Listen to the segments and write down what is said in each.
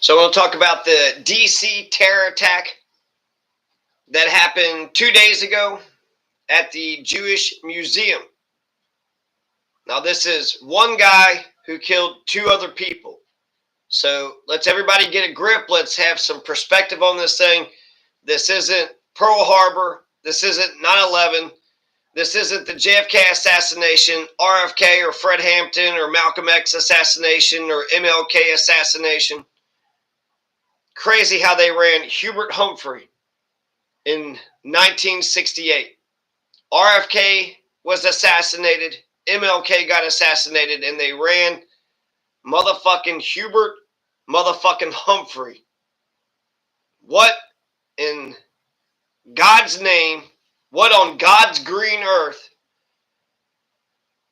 So I want to talk about the DC terror attack that happened 2 days ago at the Jewish Museum. Now, this is one guy who killed two other people. So let's everybody get a grip. Let's have some perspective on this thing. This isn't Pearl Harbor. This isn't 9/11. This isn't the JFK assassination, RFK or Fred Hampton or Malcolm X assassination or MLK assassination. Crazy how they ran Hubert Humphrey in 1968. RFK was assassinated, MLK got assassinated, and they ran motherfucking Hubert motherfucking Humphrey. What in God's name, what on God's green earth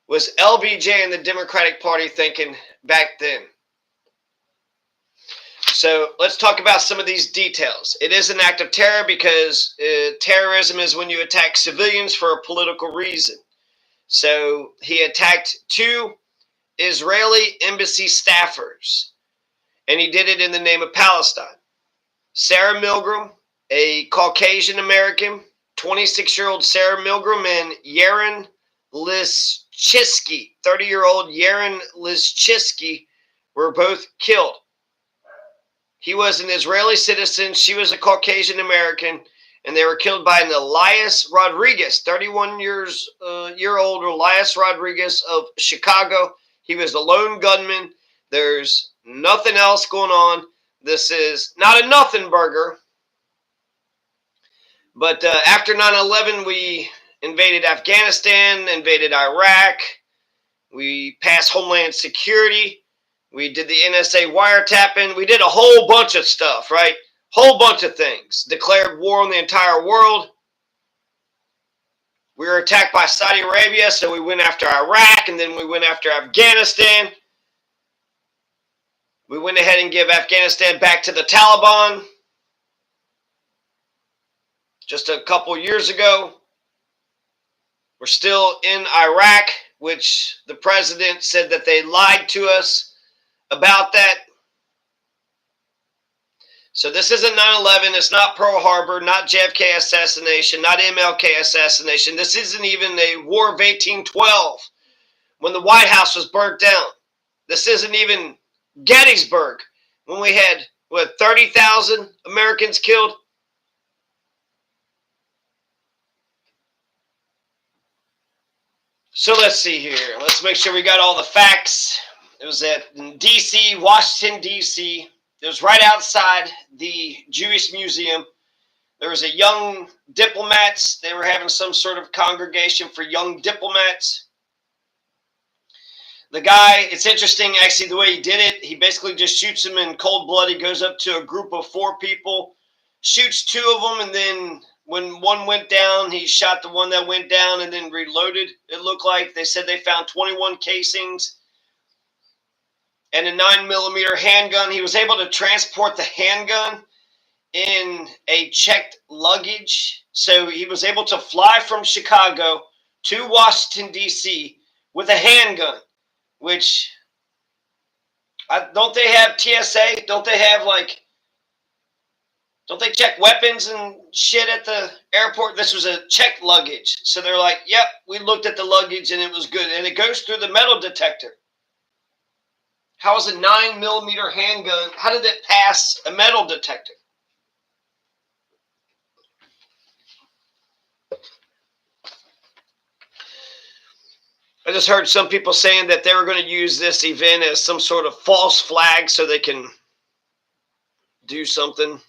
was LBJ and the Democratic Party thinking back then? So let's talk about some of these details. It is an act of terror because terrorism is when you attack civilians for a political reason. So he attacked two Israeli embassy staffers, and he did it in the name of Palestine. Sarah Milgram, a Caucasian American, 26-year-old Sarah Milgram, and Yaron Lischitsky, 30-year-old Yaron Lischitsky, were both killed. He was an Israeli citizen. She was a Caucasian American, and they were killed by an Elias Rodriguez, 31-year-old Elias Rodriguez of Chicago. He was a lone gunman. There's nothing else going on. This is not a nothing burger. But after 9/11, we invaded Afghanistan, invaded Iraq. We passed Homeland Security. We did the NSA wiretapping. We did a whole bunch of stuff, right? Whole bunch of things. Declared war on the entire world. We were attacked by Saudi Arabia, so we went after Iraq, and then we went after Afghanistan. We went ahead and gave Afghanistan back to the Taliban just a couple years ago. We're still in Iraq, which the president said that they lied to us about that. So this isn't 9/11. It's not Pearl Harbor, not JFK assassination, not MLK assassination. This isn't even a War of 1812 when the White House was burnt down. This isn't even Gettysburg when we had, 30,000 Americans killed. So let's see here. Let's make sure we got all the facts. It was at D.C., Washington, D.C. It was right outside the Jewish Museum. There was a young diplomats. They were having some sort of congregation for young diplomats. The guy, it's interesting actually the way he did it. He basically just shoots them in cold blood. He goes up to a group of 4 people, shoots 2 of them, and then when one went down, he shot the one that went down and then reloaded. It looked like they said they found 21 casings and a 9mm handgun. He was able to transport the handgun in a checked luggage. So he was able to fly from Chicago to Washington, D.C. with a handgun, which, don't they have TSA? Don't they have don't they check weapons and shit at the airport? This was a checked luggage. So they're like, yep, we looked at the luggage and it was good. And it goes through the metal detector. How is a 9mm handgun, how did it pass a metal detector? I just heard some people saying that they were going to use this event as some sort of false flag so they can do something.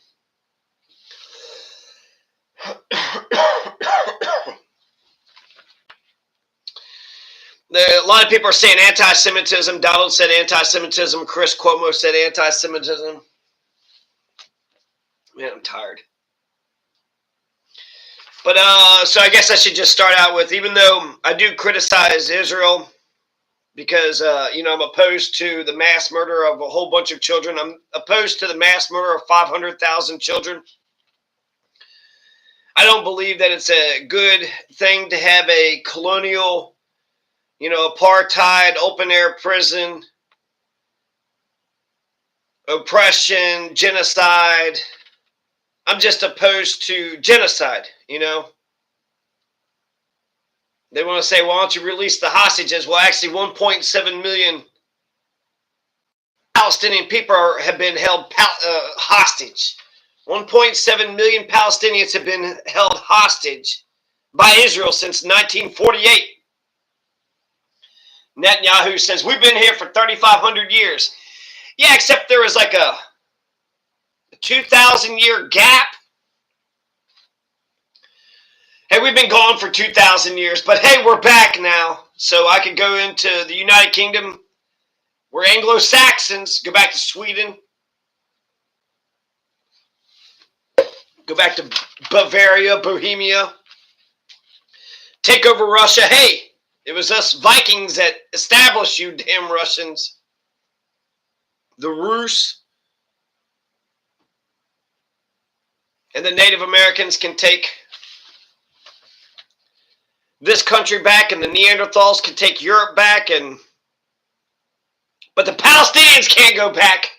A lot of people are saying anti-Semitism. Donald said anti-Semitism. Chris Cuomo said anti-Semitism. Man, I'm tired. But so I guess I should just start out with, even though I do criticize Israel because, I'm opposed to the mass murder of a whole bunch of children. I'm opposed to the mass murder of 500,000 children. I don't believe that it's a good thing to have a colonial, apartheid, open-air prison oppression, genocide. I'm just opposed to genocide, you know. They want to say, well, why don't you release the hostages? Well, actually, 1.7 million Palestinian people have been held hostage. 1.7 million Palestinians have been held hostage by Israel since 1948. Netanyahu says, we've been here for 3,500 years. Yeah, except there was like a 2,000-year gap. Hey, we've been gone for 2,000 years, but hey, we're back now. So I could go into the United Kingdom. We're Anglo-Saxons. Go back to Sweden. Go back to Bavaria, Bohemia. Take over Russia. Hey, it was us Vikings that established you damn Russians. The Rus. And the Native Americans can take this country back, and the Neanderthals can take Europe back, but the Palestinians can't go back.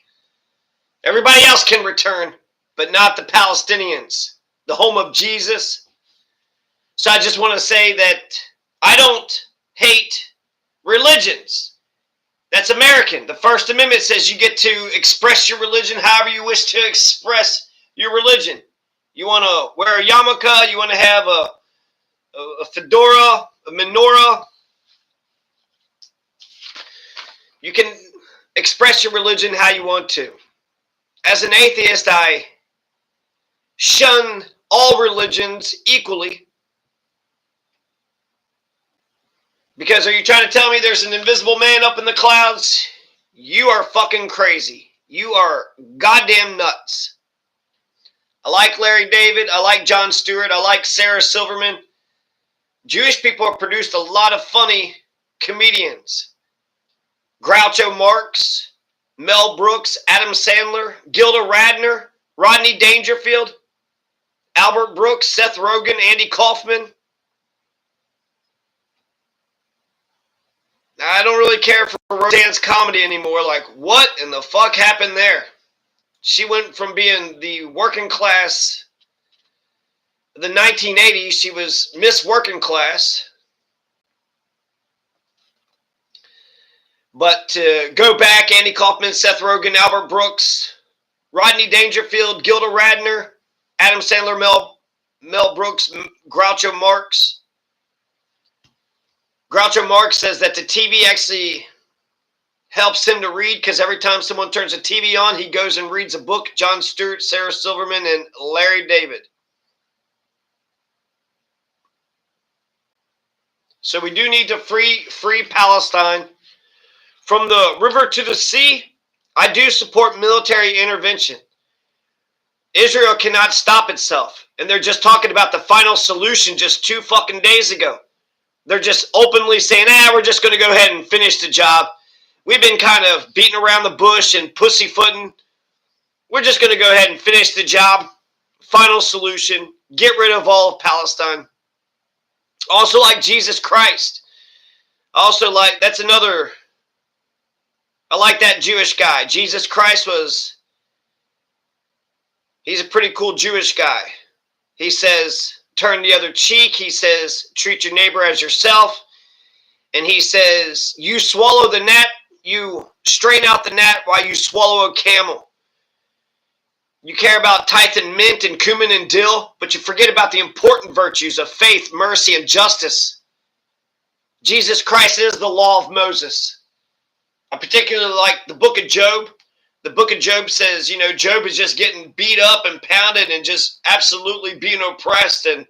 Everybody else can return, but not the Palestinians, the home of Jesus. So I just want to say that I don't hate religions. That's American. The First Amendment says you get to express your religion however you wish to express your religion. You want to wear a yarmulke, you want to have a fedora, a menorah. You can express your religion how you want to. As an atheist, I shun all religions equally. Because are you trying to tell me there's an invisible man up in the clouds? You are fucking crazy. You are goddamn nuts. I like Larry David. I like Jon Stewart. I like Sarah Silverman. Jewish people have produced a lot of funny comedians. Groucho Marx, Mel Brooks, Adam Sandler, Gilda Radner, Rodney Dangerfield, Albert Brooks, Seth Rogen, Andy Kaufman. I don't really care for Roseanne's comedy anymore. Like, what in the fuck happened there? She went from being the working class, the 1980s, she was Miss Working Class. But to go back, Andy Kaufman, Seth Rogen, Albert Brooks, Rodney Dangerfield, Gilda Radner, Adam Sandler, Mel Brooks, Groucho Marx. Groucho Marx says that the TV actually helps him to read because every time someone turns a TV on, he goes and reads a book. Jon Stewart, Sarah Silverman, and Larry David. So we do need to free Palestine. From the river to the sea, I do support military intervention. Israel cannot stop itself. And they're just talking about the final solution just 2 fucking days ago. They're just openly saying, we're just going to go ahead and finish the job. We've been kind of beating around the bush and pussyfooting. We're just going to go ahead and finish the job. Final solution. Get rid of all of Palestine. Also like Jesus Christ. Also like, that's another, I like that Jewish guy. Jesus Christ he's a pretty cool Jewish guy. He says, turn the other cheek. He says, treat your neighbor as yourself. And he says, you swallow the gnat, you strain out the gnat while you swallow a camel. You care about tithe and mint and cumin and dill, but you forget about the important virtues of faith, mercy, and justice. Jesus Christ is the law of Moses. I particularly like the book of Job. The book of Job says, Job is just getting beat up and pounded and just absolutely being oppressed, and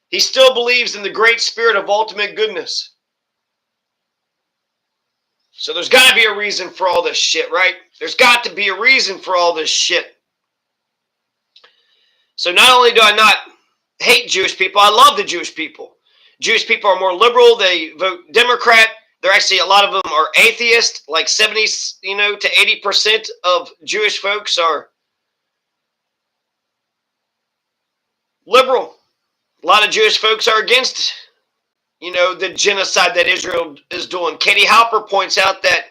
he still believes in the great spirit of ultimate goodness. So there's got to be a reason for all this shit, right? There's got to be a reason for all this shit. So not only do I not hate Jewish people, I love the Jewish people. Jewish people are more liberal. They vote Democrat. They're actually, a lot of them are atheist. Like 70, to 80% of Jewish folks are liberal. A lot of Jewish folks are against, the genocide that Israel is doing. Katie Halper points out that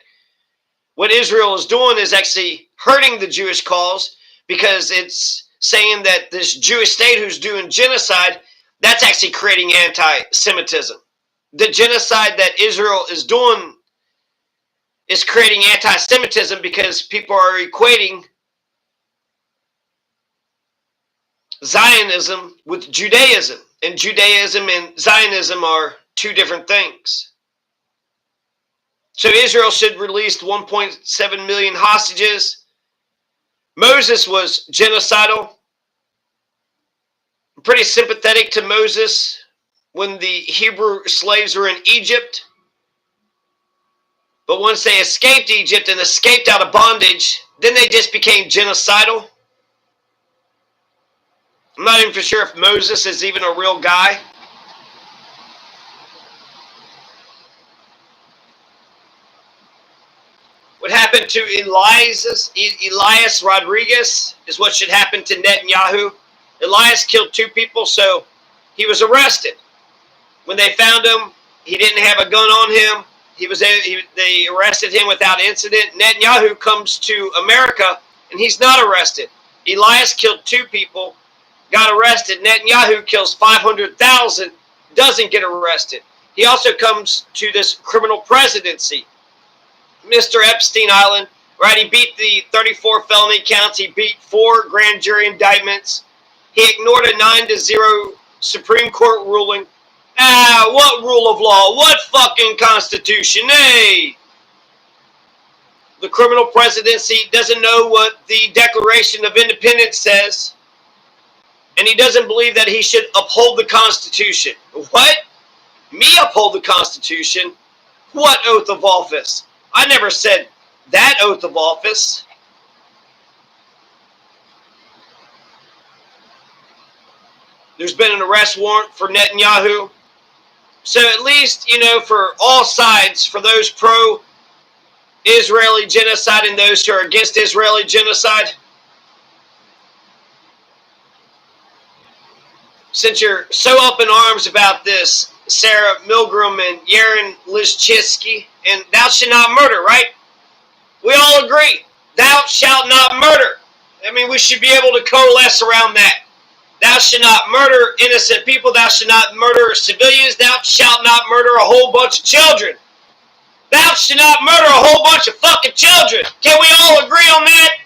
what Israel is doing is actually hurting the Jewish cause because it's saying that this Jewish state who's doing genocide, that's actually creating anti-Semitism. The genocide that Israel is doing is creating anti-Semitism because people are equating Zionism with Judaism. And Judaism and Zionism are two different things. So Israel should release 1.7 million hostages. Moses was genocidal. I'm pretty sympathetic to Moses when the Hebrew slaves were in Egypt. But once they escaped Egypt and escaped out of bondage, then they just became genocidal. I'm not even for sure if Moses is even a real guy. What happened to Elias Rodriguez is what should happen to Netanyahu. Elias killed 2 people, so he was arrested. When they found him, he didn't have a gun on him. They arrested him without incident. Netanyahu comes to America, and he's not arrested. Elias killed 2 people, got arrested. Netanyahu kills 500,000, doesn't get arrested. He also comes to this criminal presidency. Mr. Epstein Island, right? He beat the 34 felony counts. He beat 4 grand jury indictments. He ignored a 9-0 Supreme Court ruling. What rule of law? What fucking constitution? Hey! The criminal presidency doesn't know what the Declaration of Independence says. And he doesn't believe that he should uphold the Constitution. What? Me uphold the Constitution? What oath of office? I never said that oath of office. There's been an arrest warrant for Netanyahu. So at least, for all sides, for those pro-Israeli genocide and those who are against Israeli genocide, since you're so up in arms about this, Sarah Milgram and Yaron Lishchisky, and thou shalt not murder, right? We all agree. Thou shalt not murder. I mean, we should be able to coalesce around that. Thou shalt not murder innocent people. Thou shalt not murder civilians. Thou shalt not murder a whole bunch of children. Thou shalt not murder a whole bunch of fucking children. Can we all agree on that?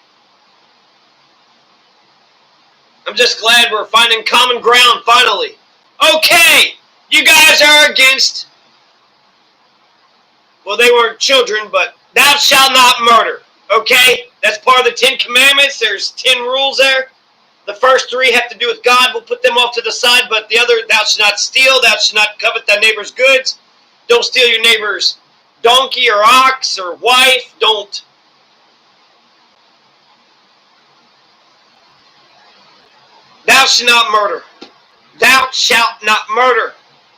I'm just glad we're finding common ground finally. Okay, you guys are against, well, they weren't children, but thou shalt not murder. Okay, that's part of the 10 Commandments. There's 10 rules there. The first 3 have to do with God. We'll put them off to the side, but the other, thou shalt not steal, thou shalt not covet thy neighbor's goods. Don't steal your neighbor's donkey or ox or wife. Don't. Thou shalt not murder. Thou shalt not murder.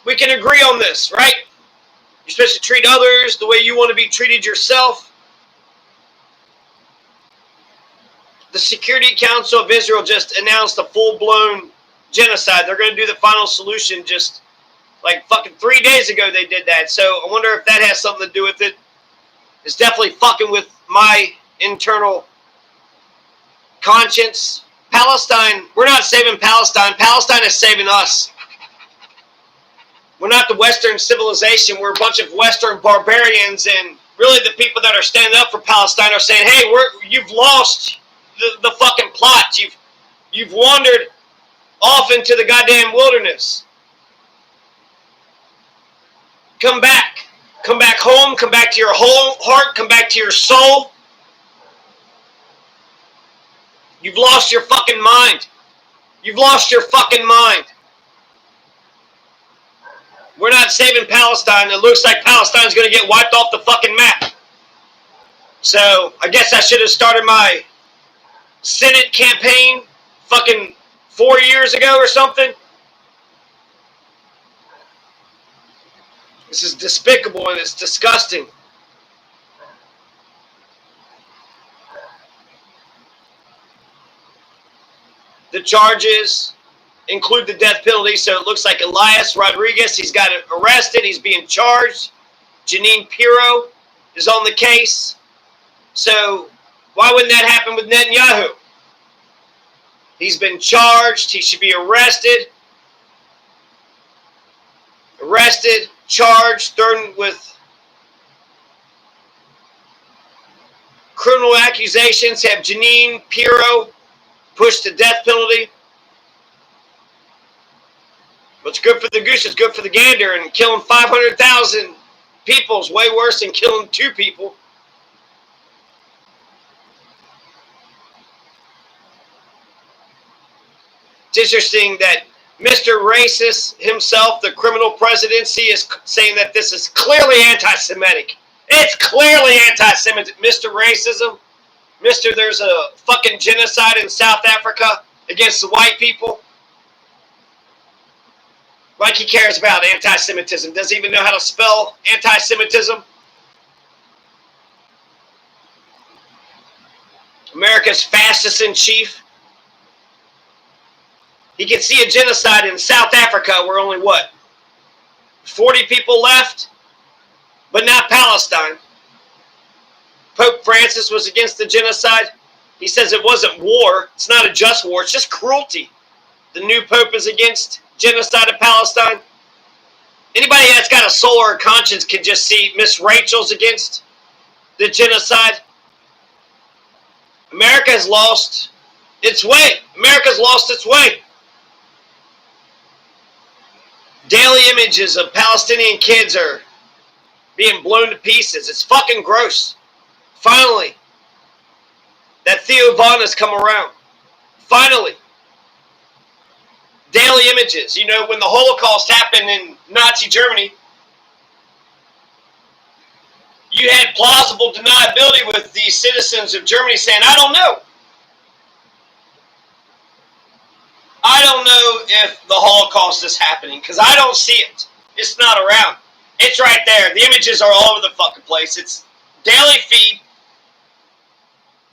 We can agree on this, right? You're supposed to treat others the way you want to be treated yourself. The Security Council of Israel just announced a full-blown genocide. They're going to do the final solution just like fucking 3 days ago they did that. So I wonder if that has something to do with it. It's definitely fucking with my internal conscience. Palestine, we're not saving Palestine. Palestine is saving us. We're not the Western civilization. We're a bunch of Western barbarians, and really the people that are standing up for Palestine are saying, hey, you've lost the fucking plot. You've wandered off into the goddamn wilderness. Come back. Come back home. Come back to your whole heart. Come back to your soul. You've lost your fucking mind. You've lost your fucking mind. We're not saving Palestine. It looks like Palestine's going to get wiped off the fucking map. So I guess I should have started my Senate campaign fucking 4 years ago or something. This is despicable and it's disgusting. The charges include the death penalty, so it looks like Elias Rodriguez, he's got arrested, he's being charged. Janine Pirro is on the case. So Why wouldn't that happen with Netanyahu? He's been charged. He should be arrested. Charged, thrown with criminal accusations. Have Jeanine Pirro pushed to death penalty. What's good for the goose is good for the gander, and killing 500,000 people is way worse than killing 2 people. It's interesting that Mr. Racist himself, the criminal presidency, is saying that this is clearly anti-Semitic. It's clearly anti-Semitic. Mr. Racism. Mr. There's a fucking genocide in South Africa against the white people. Like he cares about anti-Semitism. Doesn't even know how to spell anti-Semitism. America's fascist in chief. He can see a genocide in South Africa where only, what, 40 people left? But not Palestine. Pope Francis was against the genocide. He says it wasn't war. It's not a just war. It's just cruelty. The new Pope is against genocide of Palestine. Anybody that's got a soul or a conscience can just see Miss Rachel's against the genocide. America has lost its way. America's lost its way. Daily images of Palestinian kids are being blown to pieces. It's fucking gross. Finally, that Theo Von has come around. Finally. Daily images. You know, when the Holocaust happened in Nazi Germany, you had plausible deniability with the citizens of Germany saying, I don't know. I don't know if the Holocaust is happening because I don't see it. It's not around. It's right there. The images are all over the fucking place. It's daily feed.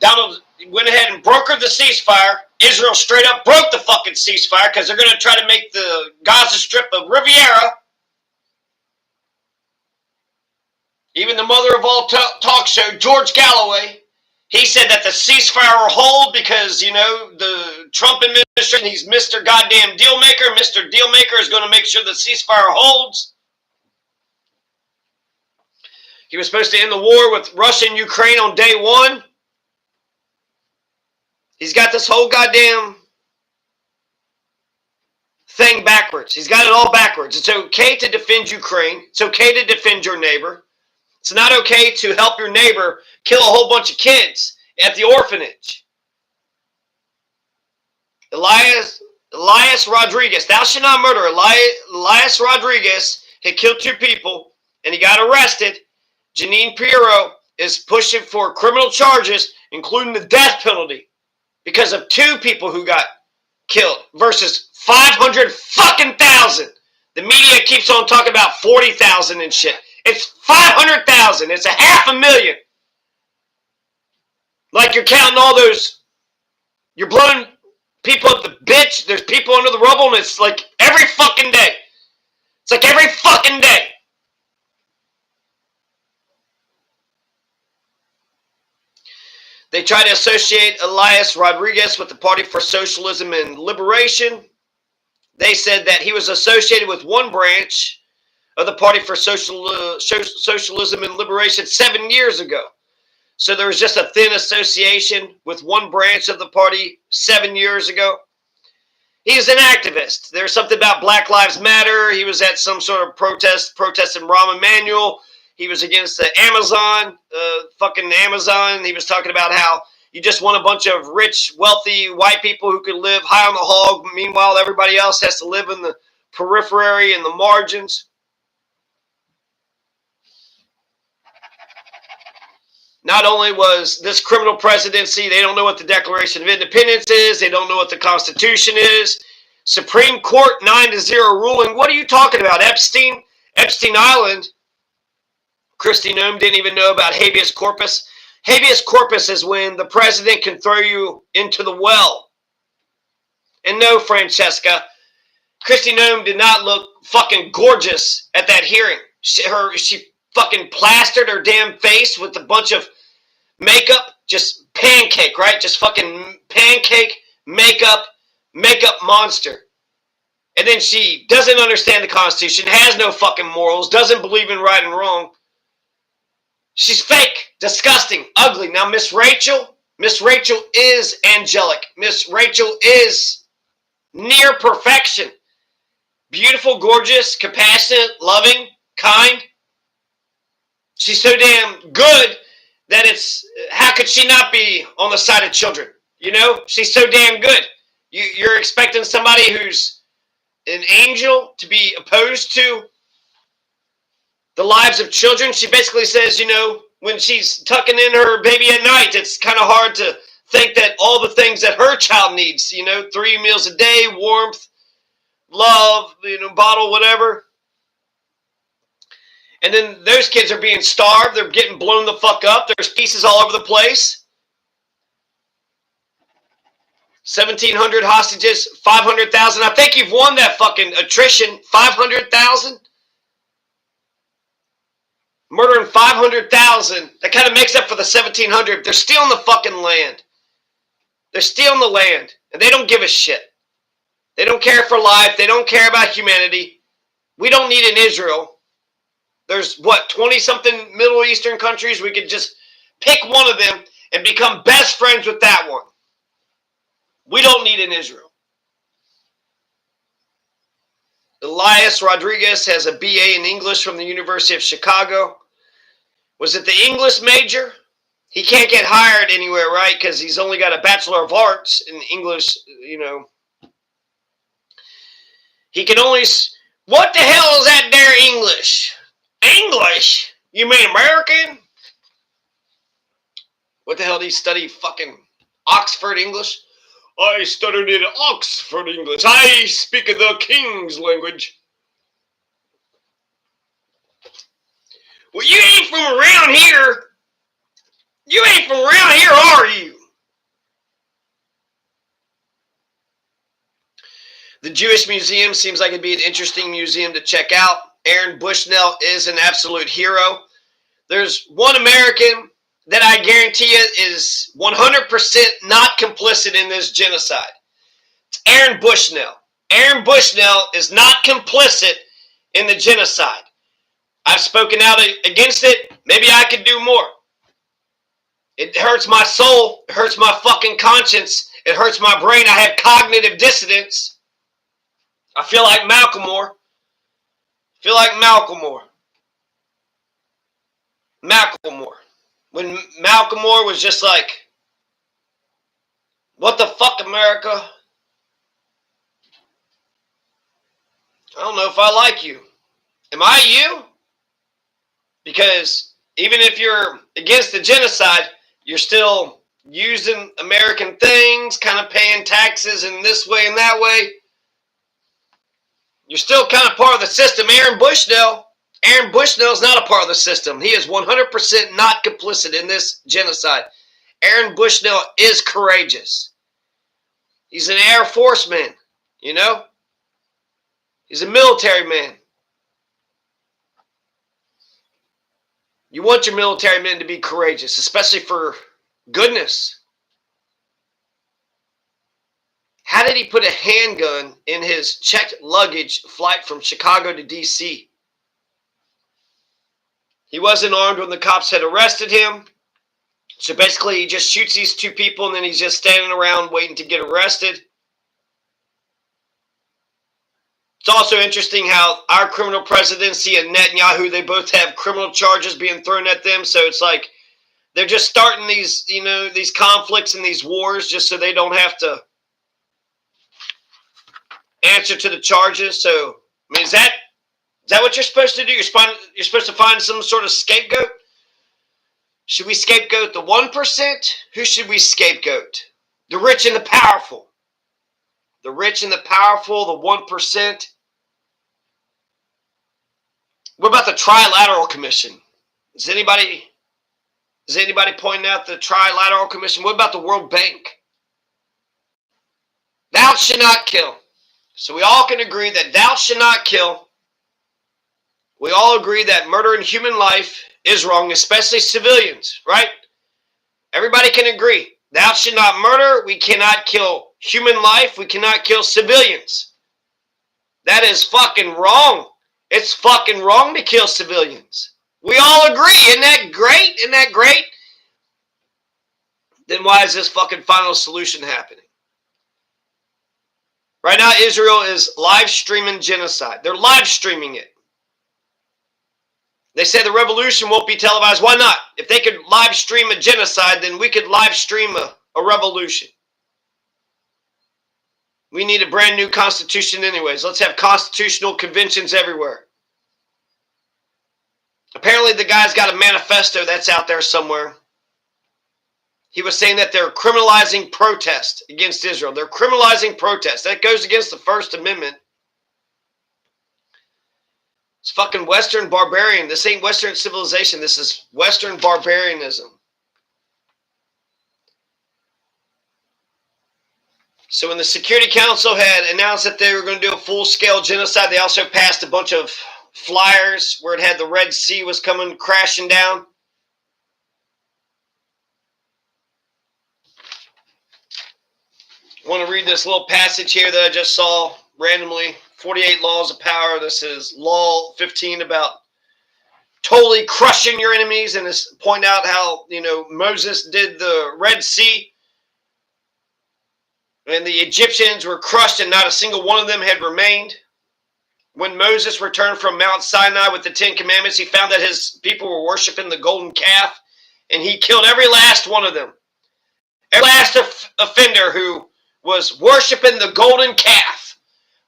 Donald went ahead and brokered the ceasefire. Israel straight up broke the fucking ceasefire because they're going to try to make the Gaza Strip a Riviera. Even the mother of all talk show, George Galloway, he said that the ceasefire will hold because, you know, the Trump administration, he's Mr. Goddamn Dealmaker. Mr. Dealmaker is going to make sure the ceasefire holds. He was supposed to end the war with Russia and Ukraine on day 1. He's got this whole goddamn thing backwards. He's got it all backwards. It's okay to defend Ukraine. It's okay to defend your neighbor. It's not okay to help your neighbor kill a whole bunch of kids at the orphanage. Elias Rodriguez, thou shalt not murder. Elias Rodriguez had killed 2 people and he got arrested. Jeanine Pirro is pushing for criminal charges, including the death penalty, because of 2 people who got killed versus 500,000. The media keeps on talking about 40,000 and shit. It's 500,000. It's 500,000. Like you're counting all those. You're blowing people up the bitch. There's people under the rubble, and it's like every fucking day. It's like every fucking day. They try to associate Elias Rodriguez with the Party for Socialism and Liberation. They said that he was associated with one branch of the Party for Socialism and Liberation 7 years ago. So there was just a thin association with one branch of the party 7 years ago. He's an activist. There's something about Black Lives Matter. He was at some sort of protesting Rahm Emanuel. He was against the fucking Amazon. He was talking about how you just want a bunch of rich, wealthy, white people who can live high on the hog. Meanwhile, everybody else has to live in the periphery and the margins. Not only was this criminal presidency, they don't know what the Declaration of Independence is. They don't know what the Constitution is. Supreme Court 9-0 ruling. What are you talking about, Epstein? Epstein Island. Kristi Noem didn't even know about habeas corpus. Habeas corpus is when the president can throw you into the well. And no, Francesca, Kristi Noem did not look fucking gorgeous at that hearing. She fucking plastered her damn face with a bunch of makeup, just pancake, right? Just fucking pancake, makeup monster. And then she doesn't understand the Constitution, has no fucking morals, doesn't believe in right and wrong. She's fake, disgusting, ugly. Now, Miss Rachel is angelic. Miss Rachel is near perfection. Beautiful, gorgeous, compassionate, loving, kind. She's so damn good that how could she not be on the side of children? You know, she's so damn good. You're expecting somebody who's an angel to be opposed to the lives of children. She basically says, when she's tucking in her baby at night, it's kind of hard to think that all the things that her child needs, 3 meals a day, warmth, love, bottle, whatever. And then those kids are being starved. They're getting blown the fuck up. There's pieces all over the place. 1,700 hostages, 500,000. I think you've won that fucking attrition. 500,000? Murdering 500,000. That kind of makes up for the 1,700. They're stealing the fucking land. They're stealing the land. And they don't give a shit. They don't care for life. They don't care about humanity. We don't need an Israel. There's, 20-something Middle Eastern countries. We could just pick one of them and become best friends with that one. We don't need an Israel. Elias Rodriguez has a BA in English from the University of Chicago. Was it the English major? He can't get hired anywhere, right? Because he's only got a Bachelor of Arts in English, He can only... What the hell is that there English? English? You mean American? What the hell did he study? Fucking Oxford English? I studied in Oxford English. I speak the King's language. Well, you ain't from around here. You ain't from around here, are you? The Jewish Museum seems like it'd be an interesting museum to check out. Aaron Bushnell is an absolute hero. There's one American that I guarantee you is 100% not complicit in this genocide. It's Aaron Bushnell. Aaron Bushnell is not complicit in the genocide. I've spoken out against it. Maybe I could do more. It hurts my soul. It hurts my fucking conscience. It hurts my brain. I have cognitive dissonance. I feel like Malcolmore. Malcolmore. When Malcolmore was just like, what the fuck, America? I don't know if I like you. Am I you? Because even if you're against the genocide, you're still using American things, kind of paying taxes in this way and that way. You're still kind of part of the system. Aaron Bushnell is not a part of the system. He is 100% not complicit in this genocide. Aaron Bushnell is courageous. He's an Air Force man, He's a military man. You want your military men to be courageous, especially for goodness. How did he put a handgun in his checked luggage flight from Chicago to D.C.? He wasn't armed when the cops had arrested him. So basically, he just shoots these two people, and then he's just standing around waiting to get arrested. It's also interesting how our criminal presidency and Netanyahu, they both have criminal charges being thrown at them. So it's like they're just starting these, these conflicts and these wars just so they don't have to answer to the charges. So, I mean, is that what you're supposed to do? You're supposed to find some sort of scapegoat? Should we scapegoat the 1%? Who should we scapegoat? The rich and the powerful. The rich and the powerful, the 1%. What about the Trilateral Commission? Is anybody pointing out the Trilateral Commission? What about the World Bank? Thou shalt not kill. So we all can agree that thou shalt not kill. We all agree that murdering human life is wrong, especially civilians, right? Everybody can agree. Thou shalt not murder. We cannot kill human life. We cannot kill civilians. That is fucking wrong. It's fucking wrong to kill civilians. We all agree. Isn't that great? Isn't that great? Then why is this fucking final solution happening? Right now, Israel is live streaming genocide. They're live streaming it. They say the revolution won't be televised. Why not? If they could live stream a genocide, then we could live stream a revolution. We need a brand new constitution anyways. Let's have constitutional conventions everywhere. Apparently the guy's got a manifesto that's out there somewhere. He was saying that they're criminalizing protest against Israel. They're criminalizing protest. That goes against the First Amendment. It's fucking Western barbarian. This ain't Western civilization. This is Western barbarianism. So when the Security Council had announced that they were going to do a full-scale genocide, they also passed a bunch of flyers where it had the Red Sea was coming crashing down. I want to read this little passage here that I just saw randomly. 48 laws of power. This is law 15 about totally crushing your enemies, and it's point out how, Moses did the Red Sea, and the Egyptians were crushed, and not a single one of them had remained. When Moses returned from Mount Sinai with the 10 Commandments, he found that his people were worshiping the golden calf, and he killed every last one of them. Every last offender who was worshiping the golden calf.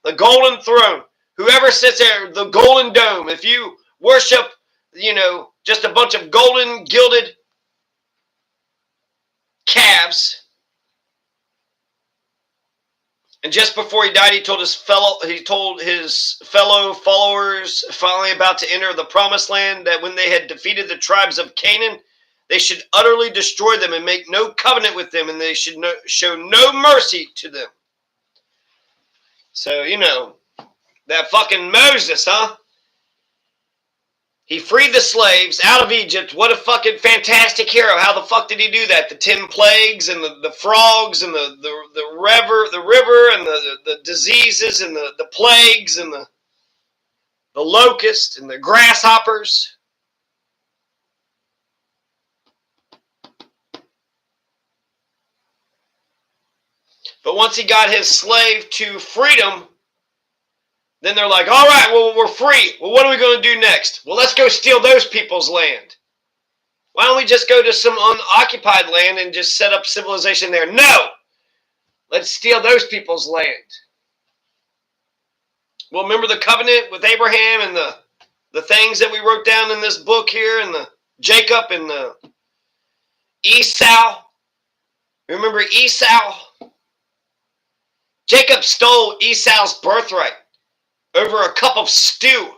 The golden throne. Whoever sits there, the golden dome. If you worship, just a bunch of golden gilded calves. And just before he died, he told his fellow followers, finally about to enter the promised land, that when they had defeated the tribes of Canaan, they should utterly destroy them and make no covenant with them, and they should show no mercy to them. So, that fucking Moses, huh? He freed the slaves out of Egypt. What a fucking fantastic hero. How the fuck did he do that? The 10 plagues and the frogs and the river and the diseases and the plagues and the locusts and the grasshoppers. But once he got his slave to freedom, then they're like, all right, well, we're free. Well, what are we going to do next? Well, let's go steal those people's land. Why don't we just go to some unoccupied land and just set up civilization there? No! Let's steal those people's land. Well, remember the covenant with Abraham and the things that we wrote down in this book here, and the Jacob and the Esau? Remember Esau? Jacob stole Esau's birthright over a cup of stew.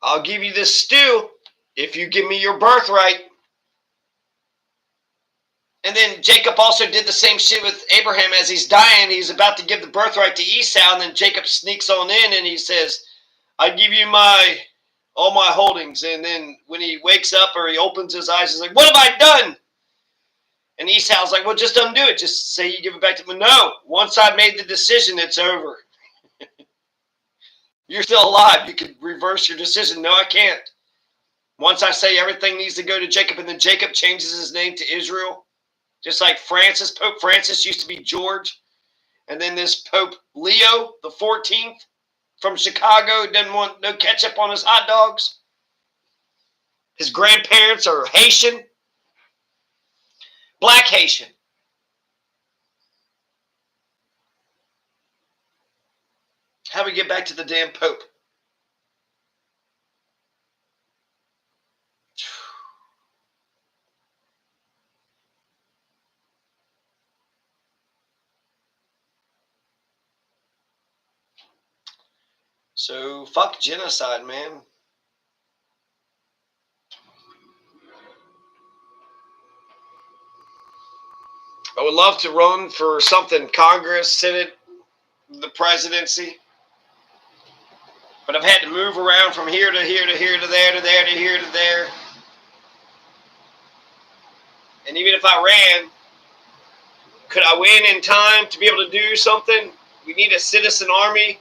I'll give you this stew if you give me your birthright. And then Jacob also did the same shit with Abraham. As he's dying, he's about to give the birthright to Esau, and then Jacob sneaks on in and he says, I give you all my holdings. And then when he wakes up or he opens his eyes, he's like, what have I done? And Esau's like, well, just undo it. Just say you give it back to me. No, once I made the decision, it's over. You're still alive. You can reverse your decision. No, I can't. Once I say everything needs to go to Jacob, and then Jacob changes his name to Israel, just like Francis. Pope Francis used to be George. And then this Pope Leo the 14th from Chicago doesn't want no ketchup on his hot dogs. His grandparents are Haitian. Black Haitian. How do we get back to the damn Pope? So, fuck genocide, man. I would love to run for something, Congress, Senate, the presidency. But I've had to move around from here to here to here to there to there to here to there. And even if I ran, could I win in time to be able to do something? We need a citizen army